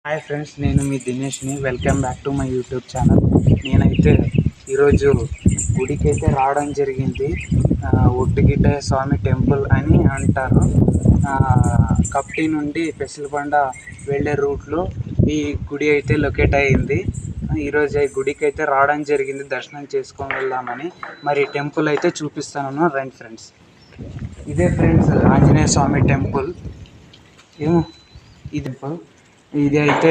Hi friends, నేను మీ దినేష్ని. Welcome back to my YouTube channel. నేనైతే ఈరోజు గుడికి అయితే రావడం జరిగింది. ఒట్టిగిట్టయ్య స్వామి టెంపుల్ అని అంటారు. కప్టి నుండి పెసలబండ వెళ్ళే రూట్లో ఈ గుడి అయితే లొకేట్ అయ్యింది. ఈరోజు గుడికి అయితే రావడం జరిగింది, దర్శనం చేసుకొని వెళ్దామని. మరి టెంపుల్ అయితే చూపిస్తాను, రండి ఫ్రెండ్స్. ఇదే ఫ్రెండ్స్ ఆంజనేయ స్వామి టెంపుల్. ఈ టెంపుల్ ఇది అయితే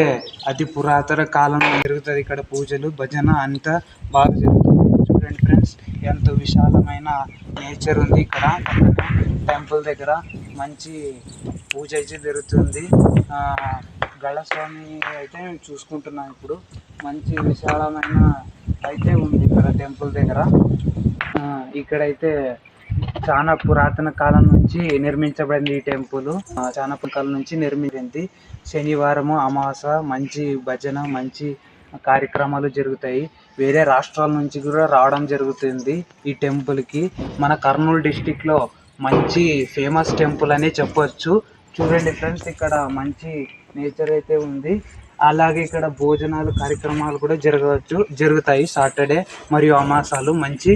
అతి పురాతన కాలంలో జరుగుతుంది. ఇక్కడ పూజలు భజన అంతా బాగా జరుగుతుంది. చూడండి ఫ్రెండ్స్, ఎంతో విశాలమైన నేచర్ ఉంది ఇక్కడ. టెంపుల్ దగ్గర మంచి పూజ అయితే జరుగుతుంది. గళస్వామి అయితే మేము చూసుకుంటున్నాం. ఇప్పుడు మంచి విశాలమైన అయితే ఉంది ఇక్కడ టెంపుల్ దగ్గర. ఇక్కడైతే చాలా పురాతన కాలం నుంచి నిర్మించబడింది ఈ టెంపుల్. చాలా కాలం నుంచి నిర్మించింది. శనివారము అమావాస్య మంచి భజన, మంచి కార్యక్రమాలు జరుగుతాయి. వేరే రాష్ట్రాల నుంచి కూడా రావడం జరుగుతుంది ఈ టెంపుల్కి. మన కర్నూలు డిస్టిక్లో మంచి ఫేమస్ టెంపుల్ అని చెప్పవచ్చు. చూడండి ఫ్రెండ్స్, ఇక్కడ మంచి నేచర్ అయితే ఉంది. అలాగే ఇక్కడ భోజనాలు కార్యక్రమాలు కూడా జరుగుతాయి. సాటర్డే మరియు అమావాస్యలు మంచి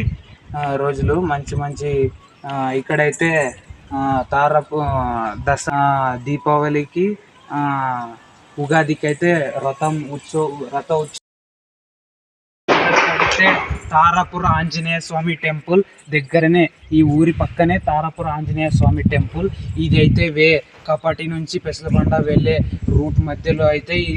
రోజులు మంచి ఇక్కడైతే తారపు దసరా, దీపావళికి, ఉగాదికి అయితే రథ ఉత్సవం. తారాపుర ఆంజనేయ స్వామి టెంపుల్ దగ్గరనే, ఈ ఊరి పక్కనే తారాపుర ఆంజనేయ స్వామి టెంపుల్. ఇది అయితే కపటి నుంచి పెసలబండ వెళ్ళే రూట్ మధ్యలో అయితే ఈ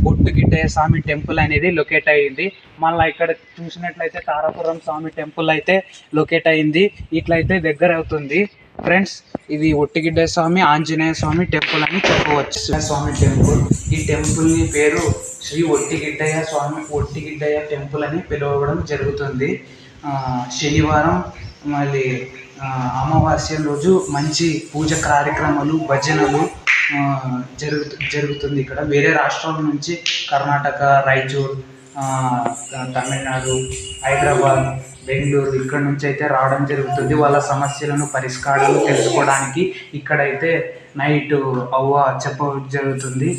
ఒట్టిగిట్టయ్య స్వామి టెంపుల్ అనేది లొకేట్ అయ్యింది. మళ్ళీ ఇక్కడ చూసినట్లయితే తారాపురం స్వామి టెంపుల్ అయితే లొకేట్ అయ్యింది. ఇట్లయితే దగ్గర అవుతుంది ఫ్రెండ్స్. ఇది ఒట్టిగిట్టయ్య స్వామి ఆంజనేయ స్వామి టెంపుల్ అని చెప్పవచ్చు. స్వామి టెంపుల్, ఈ టెంపుల్ ని పేరు శ్రీ ఒట్టిగిట్టయ్య టెంపుల్ అని పిలువడం జరుగుతుంది. శనివారం మళ్ళీ అమావాస్య రోజు మంచి పూజ కార్యక్రమాలు, భజనలు జరుగుతుంది ఇక్కడ. వేరే రాష్ట్రాల నుంచి కర్ణాటక, రాయచూర్, తమిళనాడు, హైదరాబాద్, బెంగళూరు ఇక్కడ నుంచి అయితే రావడం జరుగుతుంది. వాళ్ళ సమస్యలను పరిష్కారాలు తెలుసుకోవడానికి ఇక్కడైతే నైట్ చెప్పడం జరుగుతుంది.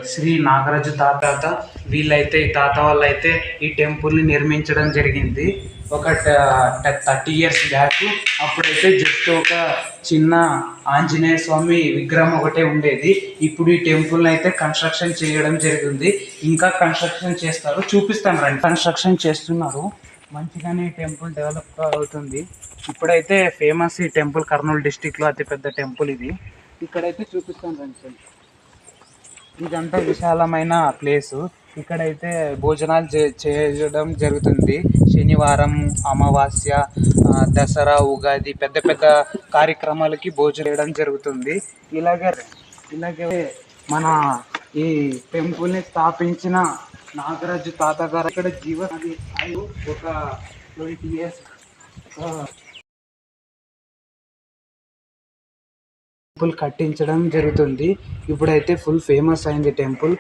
శ్రీ నాగరాజు తాత వీళ్ళైతే ఈ తాత వాళ్ళైతే ఈ టెంపుల్ని నిర్మించడం జరిగింది ఒక 30 years బ్యాక్. అప్పుడైతే జస్ట్ ఒక చిన్న ఆంజనేయ స్వామి విగ్రహం ఒకటే ఉండేది. ఇప్పుడు ఈ టెంపుల్ని అయితే కన్స్ట్రక్షన్ చేయడం జరిగింది. ఇంకా కన్స్ట్రక్షన్ చేస్తారు, చూపిస్తాను రండి. కన్స్ట్రక్షన్ చేస్తున్నారు, మంచిగానే టెంపుల్ డెవలప్ అవుతుంది. ఇప్పుడైతే ఫేమస్ ఈ టెంపుల్, కర్నూలు డిస్టిక్లో అతిపెద్ద టెంపుల్ ఇది. ఇక్కడైతే చూపిస్తాను రండి. ఇదంతా విశాలమైన ప్లేసు. ఇక్కడైతే భోజనాలు చేయడం జరుగుతుంది. శనివారం, అమావాస్య, దసరా, ఉగాది పెద్ద కార్యక్రమాలకి భోజనం చేయడం జరుగుతుంది. ఇలాగే మన ఈ టెంపుల్ని స్థాపించిన నాగరాజు తాత గారు ఇక్కడ జీవనది ఒక 20 years టెంపుల్ కట్టించడం జరుగుతుంది. ఇప్పుడైతే ఫుల్ ఫేమస్ అయింది టెంపుల్.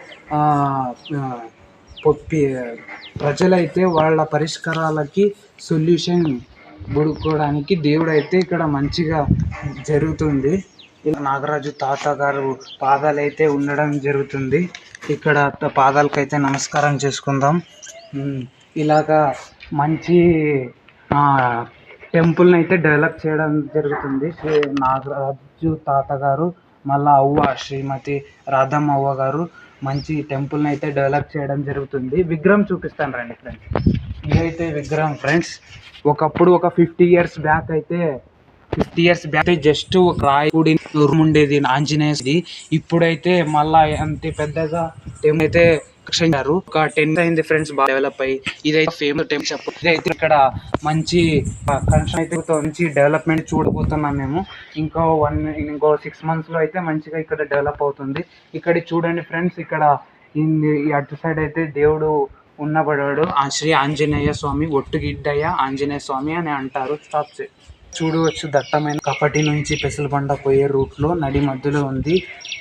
ప్రజలైతే వాళ్ళ పరిష్కారాలకి సొల్యూషన్ బుడుకోవడానికి దేవుడైతే ఇక్కడ మంచిగా జరుగుతుంది. ఇలా నాగరాజు తాత గారు పాదాలైతే ఉండడం జరుగుతుంది. ఇక్కడ పాదాలకైతే నమస్కారం చేసుకుందాం. ఇలాగా మంచి టెంపుల్ని అయితే డెవలప్ చేయడం జరుగుతుంది. శ్రీ నాగరాజు తాత గారు, మళ్ళా శ్రీమతి రాధమ్మ అవ్వ గారు మంచి టెంపుల్ని అయితే డెవలప్ చేయడం జరుగుతుంది. విగ్రహం చూపిస్తాను రండి ఫ్రెండ్స్. ఇదైతే విగ్రహం ఫ్రెండ్స్. ఒకప్పుడు ఒక 50 years బ్యాక్ అయితే జస్ట్ ఒక రాయుడి రూమ్ ఉండేది ఆంజనేయుడి. ఇప్పుడైతే మళ్ళా అంతే పెద్దగా టెంపుల్ అయితే కట్టించారు. ఒక 10 అయింది ఫ్రెండ్స్, బాగా డెవలప్ అయ్యి. ఇదైతే ఫేమస్ టెంపుల్ చెప్పు. ఇదైతే ఇక్కడ మంచి కన్స్ట్రక్షన్ అయితే మంచి డెవలప్మెంట్ చూడబోతున్నాం మేము. ఇంకో 6 months లో అయితే మంచిగా ఇక్కడ డెవలప్ అవుతుంది. ఇక్కడ చూడండి ఫ్రెండ్స్, ఇక్కడ ఈ అటు సైడ్ అయితే దేవుడు ఉన్నబడాడు. శ్రీ ఆంజనేయ స్వామి, ఒట్టిగిట్టయ్య ఆంజనేయ స్వామి అని అంటారు. చూడవచ్చు, దట్టమైన కపటి నుంచి పెసలబండ పోయే రూట్లో నడి మధ్యలో ఉంది.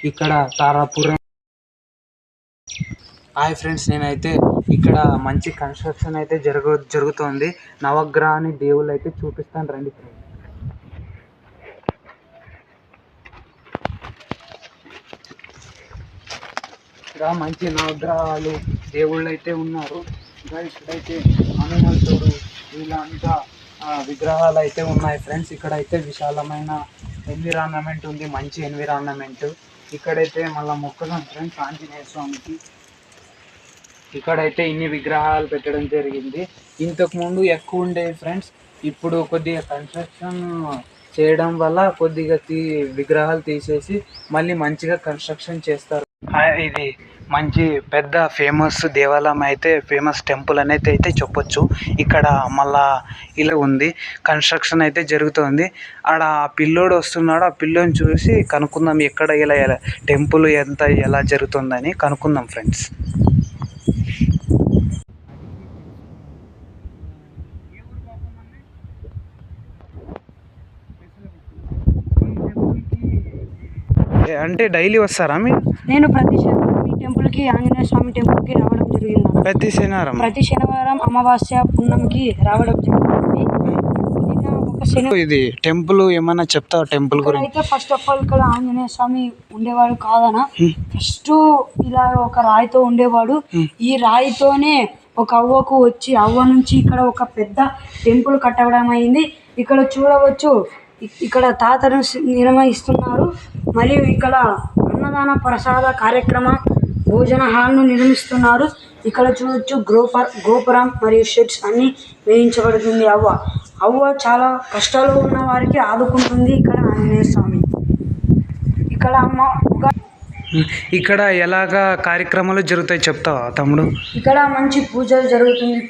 ఇక్కడ తారాపురం. హాయ్ ఫ్రెండ్స్, నేనైతే ఇక్కడ మంచి కన్స్ట్రక్షన్ అయితే జరుగుతోంది. నవగ్రహాన్ని దేవుళ్ళు అయితే చూపిస్తాను రండి ఫ్రెండ్స్. ఇంకా మంచి నవగ్రహాలు దేవుళ్ళు అయితే ఉన్నారు. ఇంకా ఇక్కడైతే హనుమంతుడు వీళ్ళంతా విగ్రహాలు అయితే ఉన్నాయి ఫ్రెండ్స్. ఇక్కడైతే విశాలమైన ఎన్విరాన్మెంట్ ఉంది, మంచి ఎన్విరాన్మెంట్. ఇక్కడైతే మళ్ళీ మొక్కుదాం ఫ్రెండ్స్ ఆంజనేయ స్వామికి. ఇక్కడైతే ఇన్ని విగ్రహాలు పెట్టడం జరిగింది. ఇంతకుముందు ఎక్కువ ఉండేవి ఫ్రెండ్స్, ఇప్పుడు కొద్దిగా కన్స్ట్రక్షన్ చేయడం వల్ల కొద్దిగా విగ్రహాలు తీసేసి మళ్ళీ మంచిగా కన్స్ట్రక్షన్ చేస్తారు. ఇది మంచి పెద్ద ఫేమస్ దేవాలయం అయితే, ఫేమస్ టెంపుల్ అనేది అయితే చెప్పొచ్చు. ఇక్కడ మళ్ళా ఇలా ఉంది, కన్స్ట్రక్షన్ అయితే జరుగుతుంది. ఆడ ఆ పిల్లోడు వస్తున్నాడు, ఆ పిల్లోని చూసి కనుక్కుందాం ఎక్కడ ఇలా టెంపుల్ ఎలా జరుగుతుందని కనుక్కుందాం ఫ్రెండ్స్. అంటే డైలీ వస్తారా మీరు? నేను ప్రతి శనివారం ఈ టెంపుల్కి, ఆంజనేయ స్వామి టెంపుల్కి రావడం జరిగింది. ప్రతి శనివారం అమావాస్య పుణ్యంకి రావడం జరుగుతుంది. ఇది టెంపుల్ ఏమన్నా చెప్తావా టెంపుల్ గురించి? అయితే ఫస్ట్ ఆఫ్ ఆల్ ఇక్కడ ఆంజనేయ స్వామి ఉండేవాడు కాదనా, ఫస్ట్ ఇలా ఒక రాయితో ఉండేవాడు. ఈ రాయితోనే ఒక అవ్వకు వచ్చి అవ్వ నుంచి ఇక్కడ ఒక పెద్ద టెంపుల్ కట్టడం అయింది. ఇక్కడ చూడవచ్చు, ఇక్కడ తాతను నిర్వహిస్తున్నారు. మరియు ఇక్కడ అన్నదాన ప్రసాద కార్యక్రమ భోజన హాల్ను నిర్మిస్తున్నారు. ఇక్కడ చూడొచ్చు గోపురం మరియు షెడ్స్ అన్ని వేయించబడుతుంది. అవ్వ చాలా కష్టాలు ఉన్న వారికి ఆదుకుంటుంది ఇక్కడ ఆంజనేయ స్వామి. ఇక్కడ ఇక్కడ ఎలాగా కార్యక్రమాలు జరుగుతాయి చెప్తావా తమ్ముడు? ఇక్కడ మంచి పూజలు జరుగుతుంది.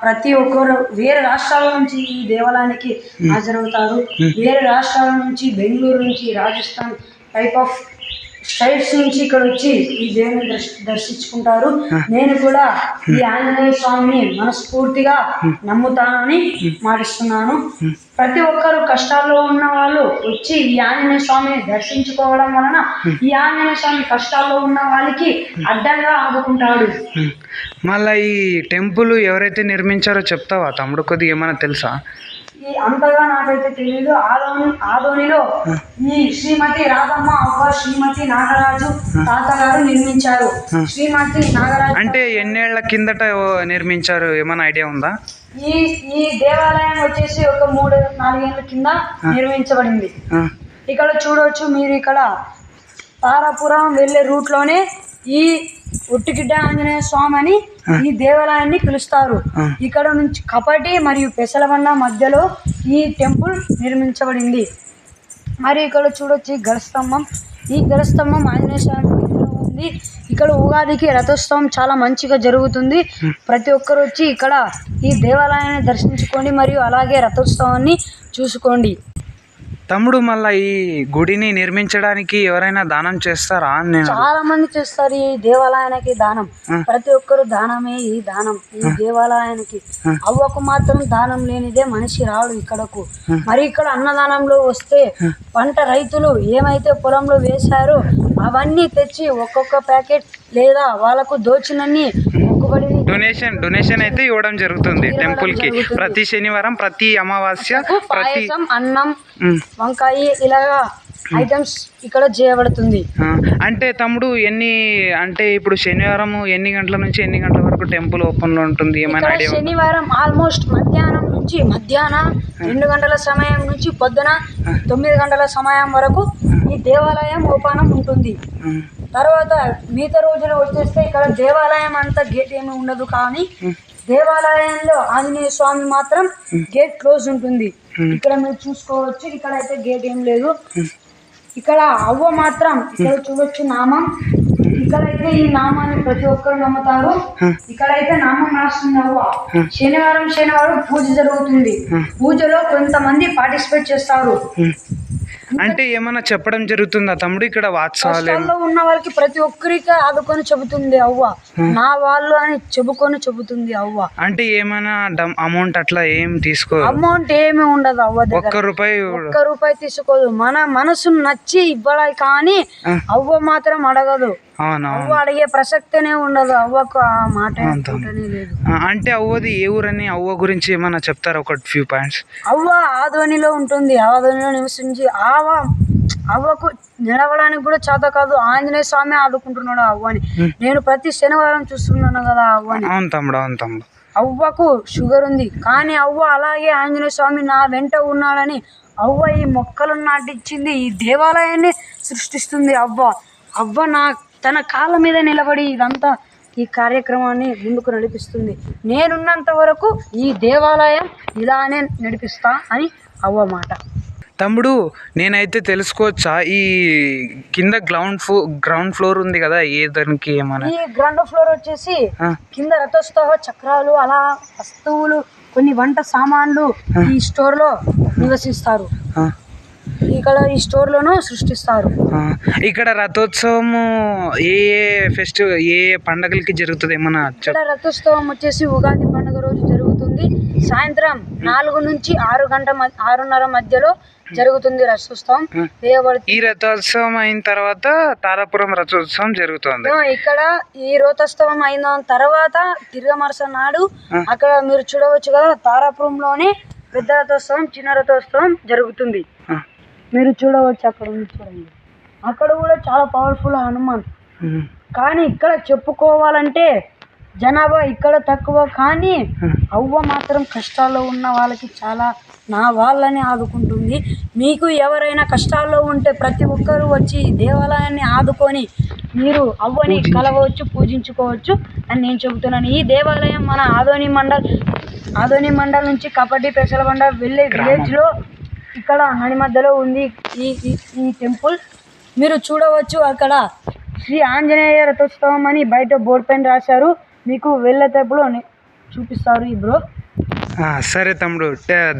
ప్రతి ఒక్కరు వేరే రాష్ట్రాల నుంచి ఈ దేవాలయానికి హాజరవుతారు. వేరే రాష్ట్రాల నుంచి, బెంగళూరు నుంచి, రాజస్థాన్ టైప్ ఆఫ్ స్టేట్స్ నుంచి ఇక్కడ వచ్చి ఈ దేవుని దర్శించుకుంటారు. నేను కూడా ఈ ఆంజనేయ స్వామిని మనస్ఫూర్తిగా నమ్ముతానని మాటిస్తున్నాను. ప్రతి ఒక్కరు కష్టాల్లో ఉన్న వాళ్ళు వచ్చి ఈ ఆంజనేయ స్వామిని దర్శించుకోవడం వలన ఈ ఆంజనేయ స్వామి కష్టాల్లో ఉన్న వాళ్ళకి అడ్డంగా ఆదుకుంటాడు. మళ్ళీ ఈ టెంపుల్ ఎవరైతే నిర్మించారో చెప్తావా తమ్ముడు? కొద్దిగా ఏమైనా తెలుసా? అంతగా నాకైతే తెలియదు. ఆదోనిలో ఈ శ్రీమతి రాధమ్మ అవ్వ, శ్రీమతి నాగరాజు తాతగారు నిర్మించారు. శ్రీమతి నాగరాజు అంటే ఎన్నేళ్ల కిందట నిర్మించారు, ఏమైనా ఐడియా ఉందా? ఈ దేవాలయం వచ్చేసి ఒక 3-4 ఏళ్ల కింద నిర్మించబడింది. ఇక్కడ చూడవచ్చు మీరు, ఇక్కడ తారాపురం వెళ్ళే రూట్ లోనే ఈ ఒట్టిగిడ్డ ఆంజనేయ స్వామి అని ఈ దేవాలయాన్ని పిలుస్తారు. ఇక్కడ నుంచి కపటి మరియు పెసలబండ మధ్యలో ఈ టెంపుల్ నిర్మించబడింది. మరి ఇక్కడ చూడొచ్చు గడస్తంభం. ఈ గడస్తంభం ఆంజనేయ స్వామి ఉంది. ఇక్కడ ఉగాదికి రథోత్సవం చాలా మంచిగా జరుగుతుంది. ప్రతి ఒక్కరు వచ్చి ఇక్కడ ఈ దేవాలయాన్ని దర్శించుకోండి మరియు అలాగే రథోత్సవాన్ని చూసుకోండి. తమ్ముడు మళ్ళీ ఈ గుడిని నిర్మించడానికి ఎవరైనా దానం చేస్తారా? చాలా మంది చేస్తారు ఈ దేవాలయానికి దానం. ప్రతి ఒక్కరు దానమే ఈ దానం ఈ దేవాలయానికి. అవ్వకు మాత్రం దానం లేనిదే మనిషి రాడు ఇక్కడకు. మరి ఇక్కడ అన్నదానంలో వస్తే పంట రైతులు ఏమైతే పొలంలో వేశారో అవన్నీ తెచ్చి ఒక్కొక్క ప్యాకెట్ లేదా వాళ్ళకు దోచినన్ని డొనేషన్ అయితే ఇవ్వడం జరుగుతుంది టెంపుల్ కి. ప్రతి శనివారం, ప్రతి అమావాస్య పాయసం, అన్నం, వంకాయ ఇలాగా ఐటమ్స్ ఇక్కడ చేయబడుతుంది. అంటే తమ్ముడు ఇప్పుడు శనివారం ఎన్ని గంటల నుంచి ఎన్ని గంటల వరకు టెంపుల్ ఓపెన్ లో ఉంటుంది? ఏమైనా ఐడియా? శనివారం ఆల్మోస్ట్ మధ్యాహ్నం 2 గంటల సమయం నుంచి పొద్దున 9 గంటల సమయం వరకు ఈ దేవాలయం ఓపెన్ ఉంటుంది. తర్వాత మిగతా రోజులు వచ్చేస్తే ఇక్కడ దేవాలయం అంతా గేట్ ఏమి ఉండదు, కానీ దేవాలయంలో ఆంజనేయ స్వామి మాత్రం గేట్ క్లోజ్ ఉంటుంది. ఇక్కడ మీరు చూసుకోవచ్చు, ఇక్కడ అయితే గేట్ ఏం లేదు. ఇక్కడ అవ్వ మాత్రం ఇక్కడ చూడొచ్చు నామం. ఇక్కడైతే ఈ నామాన్ని ప్రతి ఒక్కరు నమ్ముతారు. ఇక్కడైతే నామం రాస్తుంది అవ్వ. శనివారం పూజ జరుగుతుంది. పూజలో కొంతమంది పార్టిసిపేట్ చేస్తారు. అంటే ఏమన్నా చెప్పడం జరుగుతుందా తమ్ముడు? ఇక్కడ వాత్సల్యంలో ఉన్న వాళ్ళకి ప్రతి ఒక్కరికి ఆదుకొని చెబుతుంది అవ్వ. నా వాళ్ళు అని చెబుతుంది అవ్వ. అంటే ఏమైనా అమౌంట్ అట్లా ఏం తీసుకో? అమౌంట్ ఏమి ఉండదు అవ్వ దగ్గర. ఒక్క రూపాయి తీసుకోదు. మన మనసు నచ్చి ఇవ్వాలి, కానీ అవ్వ మాత్రం అడగదు. అవ్వ అడిగే ప్రసక్తినే ఉండదు. అవ్వకు ఆ మాట లేదు. అంటే అవ్వది ఏ ఊరని, అవ్వ గురించి ఏమన్నా చెప్తారా? ఒక ఫ్యూ పాయింట్స్. అవ్వ ఆదోనిలో ఉంటుంది. ఆదోనిలో నివసించి అవ్వకు నిలవడానికి కూడా చేత కాదు. ఆంజనేయ స్వామి ఆదుకుంటున్నాడు అవ్వని. నేను ప్రతి శనివారం చూస్తున్నాను కదా అవ్వని. అవును తమ్ముడు, అవును తమ్ముడు. అవ్వకు షుగర్ ఉంది కానీ అవ్వ అలాగే ఆంజనేయ స్వామి నా వెంట ఉన్నాడని అవ్వ ఈ మొక్కలను నాటించింది, ఈ దేవాలయాన్ని సృష్టిస్తుంది. అవ్వ తన కాళ్ళ మీద నిలబడి ఇదంతా ఈ కార్యక్రమాన్ని ముందుకు నడిపిస్తుంది. నేనున్నంత వరకు ఈ దేవాలయం ఇలానే నడిపిస్తా అని అవ్వ మాట. తమ్ముడు నేనైతే తెలుసుకోవచ్చా, ఈ కింద గ్రౌండ్ ఫ్లోర్ ఉంది కదా, దానికి ఏమన్నా? ఈ గ్రౌండ్ ఫ్లోర్ వచ్చేసి కింద రథోత్సవ చక్రాలు, అలా వస్తువులు, కొన్ని వంట సామాన్లు ఈ స్టోర్ లో నివసిస్తారు. ఇక్కడ ఈ స్టోర్ లోను సృష్టిస్తారు. ఇక్కడ రథోత్సవం ఏ పండగలకి జరుగుతుంది ఏమన్నా? ఇక్కడ రథోత్సవం వచ్చేసి ఉగాది పండుగ రోజు జరుగుతుంది. సాయంత్రం 4 నుంచి 6:30 మధ్యలో జరుగుతుంది రథోత్సవం. ఈ రథోత్సవం అయిన తర్వాత తారాపురం రథోత్సవం జరుగుతుంది. ఇక్కడ ఈ రథోత్సవం అయిన తర్వాత తిరగమరస నాడు అక్కడ మీరు చూడవచ్చు కదా, తారాపురంలోనే పెద్ద రథోత్సవం, చిన్న రథోత్సవం జరుగుతుంది. మీరు చూడవచ్చు, అక్కడ చూడండి, అక్కడ కూడా చాలా పవర్ఫుల్ హనుమాన్. కానీ ఇక్కడ చెప్పుకోవాలంటే జనాభా ఇక్కడ తక్కువ, కానీ అవ్వ మాత్రం కష్టాల్లో ఉన్న వాళ్ళకి చాలా నా వాళ్ళని ఆదుకుంటుంది. మీకు ఎవరైనా కష్టాల్లో ఉంటే ప్రతి ఒక్కరూ వచ్చి దేవాలయాన్ని ఆదుకొని మీరు అవ్వని కలవచ్చు, పూజించుకోవచ్చు అని నేను చెబుతున్నాను. ఈ దేవాలయం మన ఆదోని మండల్ నుంచి కబడ్డీ పెసలబండ వెళ్ళే విలేజ్లో ఇక్కడ నడి మధ్యలో ఉంది ఈ టెంపుల్. మీరు చూడవచ్చు, అక్కడ శ్రీ ఆంజనేయ రథోత్సవం అని బయట బోర్డు పైన రాశారు. మీకు వెళ్ళేటప్పుడు చూపిస్తారు ఈ బ్రో. సరే తమ్ముడు,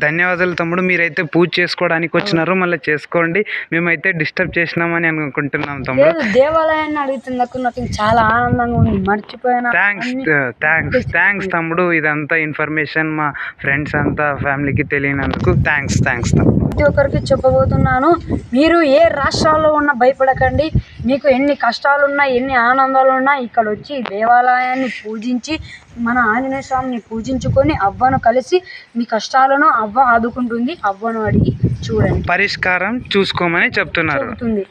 ధన్యవాదాలు తమ్ముడు. మీరైతే పూజ చేసుకోవడానికి వచ్చినారు, మళ్ళీ చేసుకోండి. మేమైతే డిస్టర్బ్ చేసినామని అనుకుంటున్నాం తమ్ముడు. దేవాలయాన్ని అడుగుతున్నప్పుడు నాకు చాలా ఆనందంగా ఉంది, మర్చిపోయినా. థ్యాంక్స్ తమ్ముడు. ఇదంతా ఇన్ఫర్మేషన్ మా ఫ్రెండ్స్ అంతా ఫ్యామిలీకి తెలియనందుకు థ్యాంక్స్ తమ్ముడు. ప్రతి ఒక్కరికి చెప్పబోతున్నాను, మీరు ఏ రాష్ట్రాల్లో ఉన్నా భయపడకండి. మీకు ఎన్ని కష్టాలున్నా, ఎన్ని ఆనందాలున్నా ఇక్కడ వచ్చి దేవాలయాన్ని పూజించి మన ఆంజనేయ స్వామిని పూజించుకొని అవ్వను కలిసి మీ కష్టాలను అవ్వ ఆదుకుంటుంది. అవ్వను అడిగి చూడండి, పరిష్కారం చూసుకోమని చెప్తున్నారు.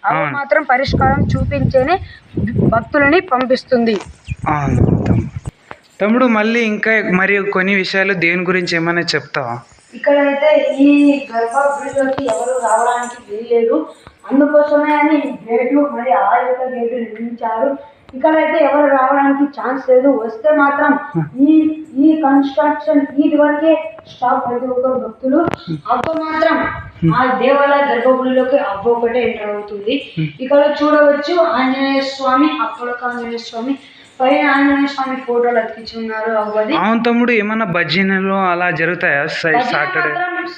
అవ్వ మాత్రం పరిష్కారం చూపించేనే భక్తులని పంపిస్తుంది. తమ్ముడు మళ్ళీ ఇంకా మరియు కొన్ని విషయాలు దేవుని గురించి ఏమైనా చెప్తావా? ఇక్కడైతే ఈ గర్భగృహలోకి ఎవరు రావడానికి వీల్లేదు, అందుకోసమే అని గేట్లు మరి ఆ యొక్క గేట్లు నిర్మించారు. ఇక్కడైతే ఎవరు రావడానికి ఛాన్స్ లేదు. వస్తే మాత్రం ఈ కన్స్ట్రక్షన్ ఇది వరకే స్టాప్. ప్రతి ఒక్కరు భక్తులు అవ్వ మాత్రం ఆ దేవాలయ గర్భగుడిలోకి అవ్వ ఒకటే ఎంటర్ అవుతుంది. ఇక్కడ చూడవచ్చు ఆంజనేయ స్వామి, అప్పలక ఆంజనేయ స్వామి, పైన ఆంజనేయ స్వామి ఫోటోలు అతికించున్నారు అవ్వది. అవును తమ్ముడు, ఏమన్నా భజనలు అలా జరుగుతాయా?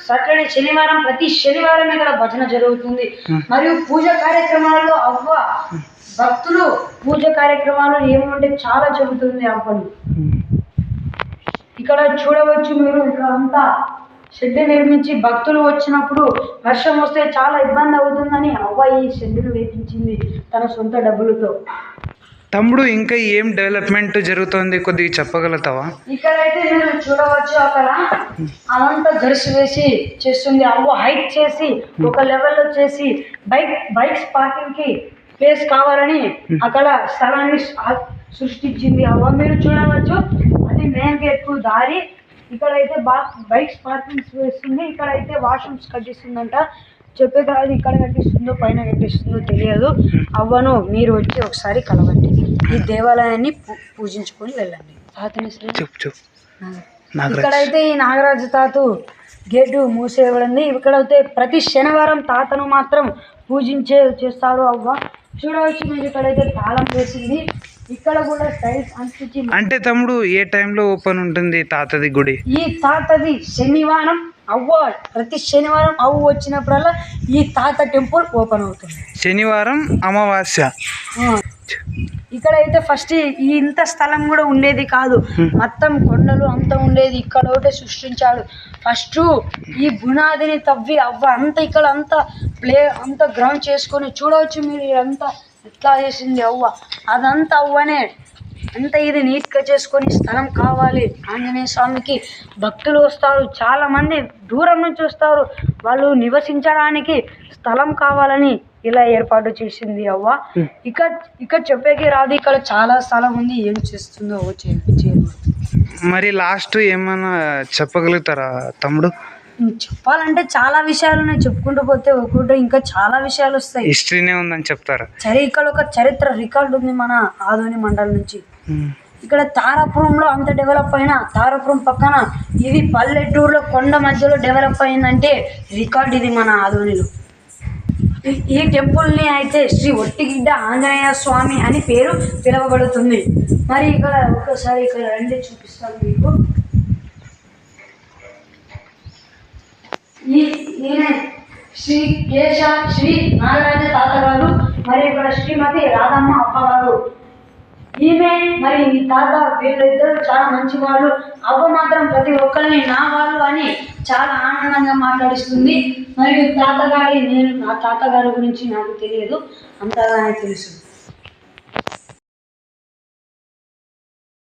సాటర్డే శనివారం, ప్రతి శనివారం ఇక్కడ భజన జరుగుతుంది. మరియు పూజ కార్యక్రమాల్లో అవ్వ భక్తులు పూజ కార్యక్రమాలు ఏమంటే చాలా జరుగుతుంది అవ్వని. ఇక్కడ చూడవచ్చు మీరు, ఇక్కడ అంతా షెడ్ నిర్మించి భక్తులు వచ్చినప్పుడు వర్షం వస్తే చాలా ఇబ్బంది అవుతుందని అవ్వ ఈ షెడ్డును వేపించింది తన సొంత డబ్బులతో. తమ్ముడు ఇంకా ఏం డెవలప్మెంట్ జరుగుతుంది, కొద్దిగా చెప్పగలుగుతావా? ఇక్కడైతే మీరు చూడవచ్చు, అక్కడ అదంతా గరిసి వేసి చేస్తుంది అవ్వ. హైట్ చేసి ఒక లెవెల్లో చేసి బైక్స్ పార్కింగ్ కి ప్లేస్ కావాలని అక్కడ స్థలాన్ని సృష్టించింది అవ్వ. మీరు చూడవచ్చు, అది మెయిన్ గేట్ కు దారి. ఇక్కడైతే బైక్స్ పార్కింగ్ వేస్తుంది, ఇక్కడైతే వాష్రూమ్స్ కట్టిస్తుందంట. చెప్పేది అది ఇక్కడ కట్టిస్తుందో పైన కట్టిస్తుందో తెలియదు. అవ్వను మీరు వచ్చి ఒకసారి కలవండి, ఈ దేవాలయాన్ని పూజించుకొని వెళ్ళండి. ఇక్కడైతే ఈ నాగరాజు తాత గేటు మూసేయబడింది. ఇక్కడైతే ప్రతి శనివారం తాతను మాత్రం చేస్తారు అవ్వ. చూడవచ్చు మీరు, ఇక్కడైతే తాళం వేసింది. ఇక్కడ కూడా టైల్స్ అంటించి. అంటే తమ్ముడు ఏ టైంలో ఓపెన్ ఉంటుంది తాతది గుడి? ఈ తాతది శనివారం అవ్వ, ప్రతి శనివారం అవ్వ వచ్చినప్పుడల్లా ఈ తాత టెంపుల్ ఓపెన్ అవుతుంది. శనివారం అమావాస్య. ఇక్కడైతే ఫస్ట్ ఇంత స్థలం కూడా ఉండేది కాదు, మొత్తం కొండలు అంతా ఉండేది. ఇక్కడ ఒకటే సృష్టించాడు. ఫస్ట్ ఈ బునాదిని తవ్వి అవ్వ అంతా ఇక్కడ అంతా గ్రౌండ్ చేసుకొని చూడవచ్చు మీరు. ఇదంతా ఎట్లా చేసింది అవ్వ, అదంతా అవ్వనే. అంత ఇది నీట్గా చేసుకొని స్థలం కావాలి. ఆంజనేయ స్వామికి భక్తులు వస్తారు, చాలామంది దూరం నుంచి వస్తారు. వాళ్ళు నివసించడానికి స్థలం కావాలని ఇలా ఏర్పాటు చేసింది అవ్వ. ఇక చెప్పేకి రాదు, ఇక్కడ చాలా స్థలం ఉంది. ఏం చేస్తుందో చేయదు. మరి లాస్ట్ ఏమన్నా చెప్పగలుగుతారా తమ్ముడు? చెప్పాలంటే చాలా విషయాలు ఉన్నాయి, చెప్పుకుంటూ పోతే ఒకటి ఇంకా చాలా విషయాలు వస్తాయి. హిస్టరీనే ఉందని చెప్తారా? ఇక్కడ ఒక చరిత్ర రికార్డు ఉంది మన ఆదోని మండలం నుంచి. ఇక్కడ తారాపురంలో అంత డెవలప్ అయినా తారాపురం పక్కన ఇది పల్లెటూరులో కొండ మధ్యలో డెవలప్ అయిందంటే రికార్డ్ ఇది మన ఆదోనిలో. ఈ టెంపుల్ని అయితే శ్రీ ఒట్టిగిడ్డ ఆంజనేయ స్వామి అని పేరు పిలువబడుతుంది. మరి ఇక్కడ ఒక్కసారి ఇక్కడ రండి, చూపిస్తాను మీకు. ఈయన శ్రీ నాగరాజ తాతగారు, మరి ఇక్కడ శ్రీమతి రాధమ్మ అప్పగారు. ఈమె మరి ఈ తాత, వీళ్ళిద్దరు చాలా మంచి వాళ్ళు. అవ్వ మాత్రం ప్రతి ఒక్కరిని నా వాళ్ళు అని చాలా ఆనందంగా మాట్లాడిస్తుంది. మరియు తాతగారి, నా తాతగారి గురించి నాకు తెలియదు, అంతగానే తెలుసు.